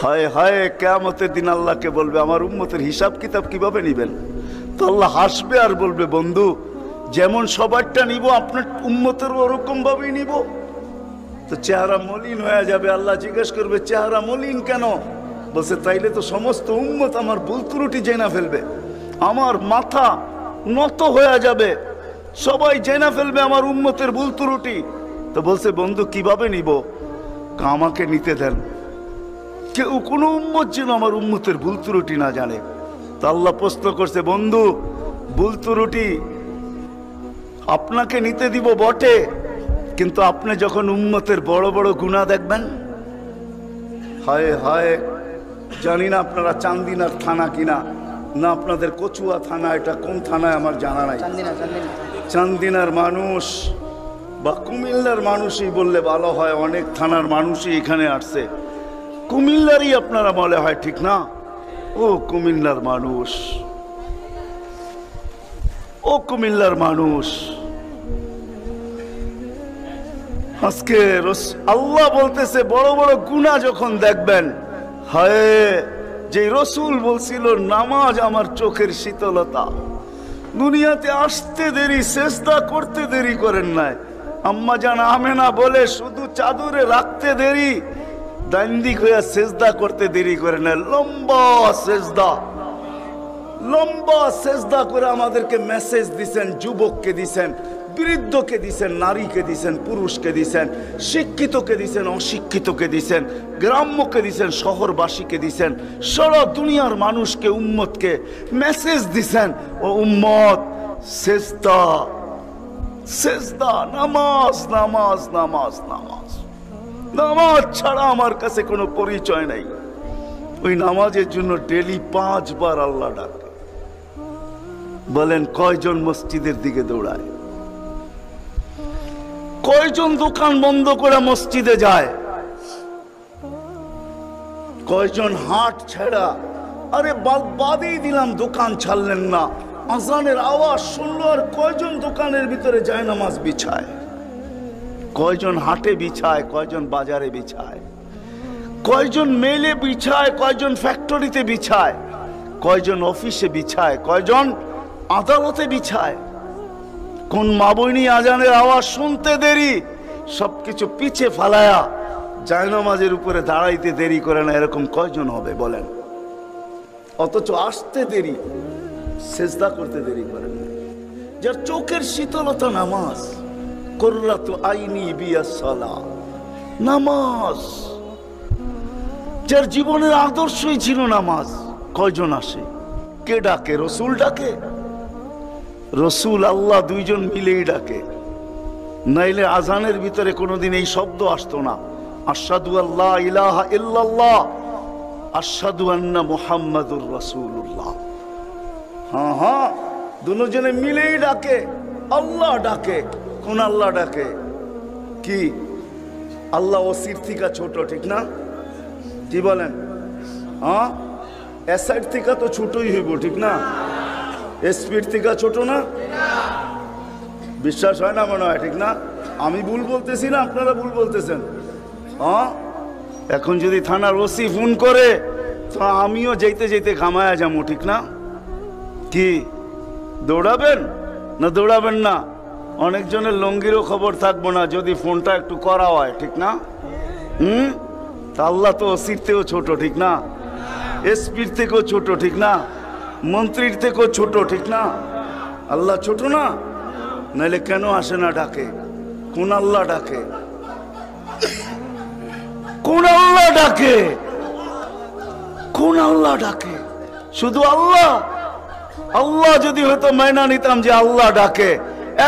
হায় হায়, কিয়ামতের দিন আল্লাহকে বলবে আমার উম্মতের হিসাব কিতাব কিভাবে নিবেন? তো আল্লাহ হাসবে আর বলবে, বন্ধু যেমন সবারটা নিব আপনার উম্মতের ওরকম ভাবেই নিব। তো চেহারা মলিন হয়ে যাবে। আল্লাহ জিজ্ঞেস করবে চেহারা মলিন কেন? বলছে তাইলে তো সমস্ত উম্মত আমার ভুল ত্রুটি জেনে ফেলবে, আমার মাথা নত হয়ে যাবে, সবাই জেনে ফেলবে আমার উম্মতের ভুল ত্রুটি। তো বলছে বন্ধু কিভাবে নিব? আমাকে নিতে দেন, কেউ কোনো উম্মত যেন আমার উম্মতের ভুল ত্রুটি না জানে। তো আল্লাহ প্রশ্ন করছে, বন্ধু ভুল ত্রুটি আপনাকে নিতে দিব বটে, কিন্তু আপনি যখন উম্মতের বড় বড় গুনাহ দেখবেন, হায় হায়, জানি না আপনারা চান্দিনার থানা কিনা না আপনাদের কচুয়া থানা, এটা কোন থানায় আমার জানা নাই। চান্দিনার মানুষ বা কুমিল্লার মানুষই বললে ভালো হয়, অনেক থানার মানুষই এখানে আসছে। কুমিল্লারই আপনারা বলে হয়, ঠিক না? ও কুমিল্লার মানুষ, ও কুমিল্লার মানুষ, আজকে আল্লাহ বলতেছে বড় বড় গুনাহ যখন দেখবেন, হায়, যে রসুল বলছিল নামাজ আমার চোখের শীতলতা, দুনিয়াতে আসতে দেরি, সেজদা করতে দেরি করেন নাই। আম্মা জান আমেনা বলে শুধু চাদরে রাখতে দেরি, দান্দিক হইয়া সেজদা করতে দেরি করে না। লম্বা সেজদা, লম্বা সেজদা করে আমাদেরকে মেসেজ দিছেন, যুবককে দিছেন, বৃদ্ধকে দিছেন, নারীকে দিছেন, পুরুষকে দিছেন, শিক্ষিতকে দিছেন, অশিক্ষিতকে দিছেন, গ্রাম্যকে দিছেন, শহরবাসীকে দিছেন, সারা দুনিয়ার মানুষকে, উম্মতকে মেসেজ দিছেন, ও উম্মত সেজদা, সেজদা, নামাজ, নামাজ, নামাজ, নামাজ, নামাজ ছাড়া আমার কাছে কোনো পরিচয় নাই। ওই নামাজের জন্য ডেলি 5 বার আল্লাহ ডাকে। বলেন কয়জন মসজিদের দিকে দৌড়ায়? কয়জন দোকান বন্ধ করে মসজিদে যায়? কয়জন হাট ছেড়া, আরে বাদই দিলাম দোকান ছাড়লেন না, আজানের আওয়াজ শুনলো আর কয়জন দোকানের ভিতরে যায় নামাজ বিছায়? কয়জন হাটে বিছায়, কয়জন বাজারে বিছায়, কয়জন মেলে বিছায়, কয়জন ফ্যাক্টরিতে বিছায়, কয়জন অফিসে বিছায়, কয়জন আদালতে বিছায়? কোন মা বইনি আজানের আওয়াজ শুনতে দেরি, সবকিছু পিছে ফালায়া জায়নামাজের উপরে দাঁড়াইতে দেরি করে না, এরকম কয়জন হবে বলেন? অথচ আসতে দেরি, সেজদা করতে দেরি করে না। যার চোখের শীতলতা নামাজ, কুররাতু আইনি বিয়াস সালাহ, নামাজ, যার জীবনের আদর্শই ছিল নামাজ, কয়জন আসে? কে ডাকে? রসুল ডাকে? রসুল আল্লাহ দুইজন মিলেই ডাকে, নাইলে আজানের ভিতরে কোনোদিন এই শব্দ আসতো না, আশহাদু আল্লা ইলাহা ইল্লাল্লাহ, আশহাদু আন্না মুহাম্মাদুর রাসূলুল্লাহ। হ্যাঁ হ্যাঁ, দুজনে মিলেই ডাকে, আল্লাহ ডাকে। কোন আল্লাহ ডাকে? কি আল্লাহ ওসির থেকে ছোট, ঠিক না? কি বলেন? হ্যাঁ, এসআইড থেকে তো ছোটই হইব, ঠিক না? এসপির থেকে ছোট না? বিশ্বাস হয় না মনে হয়, ঠিক না? আমি ভুল বলতেছি না, আপনারা ভুল বলতেছেন। হ্যাঁ, এখন যদি থানার ওসি ফোন করে তো আমিও যেতে যেতে ঘামায়া যাবো, ঠিক না? কি দৌড়াবেন না দৌড়াবেন না? অনেকজনের লঙ্গিরও খবর থাকবো না যদি ফোনটা একটু করা হয়, ঠিক না? তা আল্লাহ তো ওসির থেকেও ছোট, ঠিক না? এসপির থেকেও ছোট, ঠিক না? মন্ত্রীর থেকেও ছোট, ঠিক না? আল্লাহ ছোট না? নাইলে কেন আসে না ডাকে? কোন আল্লাহ ডাকে? কোন আল্লাহ ডাকে? কোন আল্লাহ ডাকে? শুধু আল্লাহ? আল্লাহ যদি হয়তো মাইনা নিতাম যে আল্লাহ ডাকে,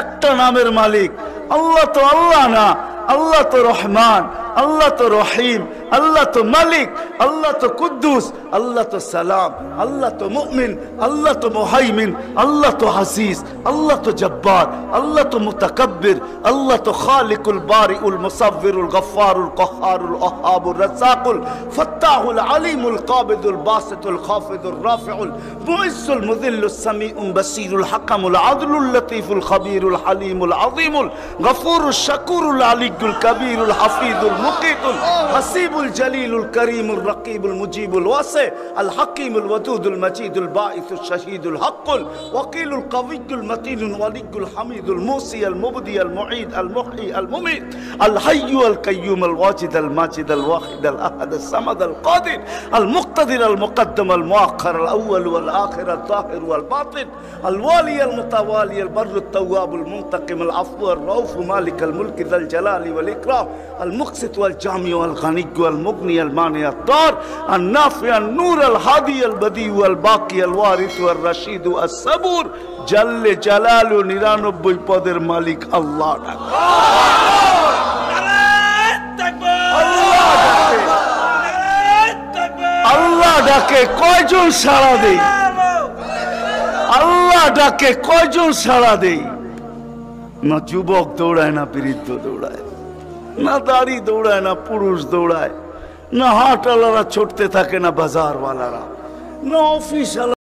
একটা নামের মালিক আল্লাহ, তো আল্লাহ না, আল্লাহ তো রহমান, আল্লাহ তো রহিম, আল্লাহ তো মালিক, আল্লাহ তো কুদ্দুস, আল্লাহ তো সালাম, আল্লাহ তো মুমিন, আল্লাহ তো মুহাইমিন, আল্লাহ তো হাসিস, আল্লাহ তো জব্বার, আল্লাহ তো মুতাকাব্বির, আল্লাহ তো খালিকুল বারিউল মুসাব্বিরুল গফফারুল কহ্হারুল ওয়াহ্হাবুর রাজ্জাকুল ফাত্তাহুল আলিমুল কাবিদুল বাসিতুল খাফিদুর রাফিউল মুইজ্জুল মুযিল্লুস সামিউল বাসিরুল হাকামুল আদলুল লতীফুল খাবীরুল হালিমুল আযীমুল গফুরুশ শাকুরুল আলিয়ুল কবীরুল হাফিজুল মুকিতুল হাসিব الغريب الجليل الكريم الرقيب المجيب الواسع الحكيم الودود المجيد الباعث الشهيد الحق الوكيل القوي المتين الولي الحميد الموصي المبدي المعيد المحيي المميت الحي القيوم الواجد الماجد الواحد الأحد الصمد القادر المقتدر المقدم المؤخر الأول والآخر الظاهر والباطن الوالي المتوالي البر التواب المنتقم العفو الرؤوف مالك الملك ذا الجلال والإكرام المقسط والجامع والغني والمغني المانع الضار النافع النور الهادي البديع الباقي الوارث والرشيد الصبور جل جلاله 99 পদের মালিক আল্লাহ আল্লাহ ডাকে কয়জন সাড়া দেই আল্লাহ ডাকে কয়জন সাড়া দেই না যুবক দৌড়ায় না বৃদ্ধ দৌড়ায় না দাড়ি দৌড়ায় না পুরুষ দৌড়ায় না হাটওয়ালারা ছুটতে থাকে না বাজারওয়ালারা না অফিস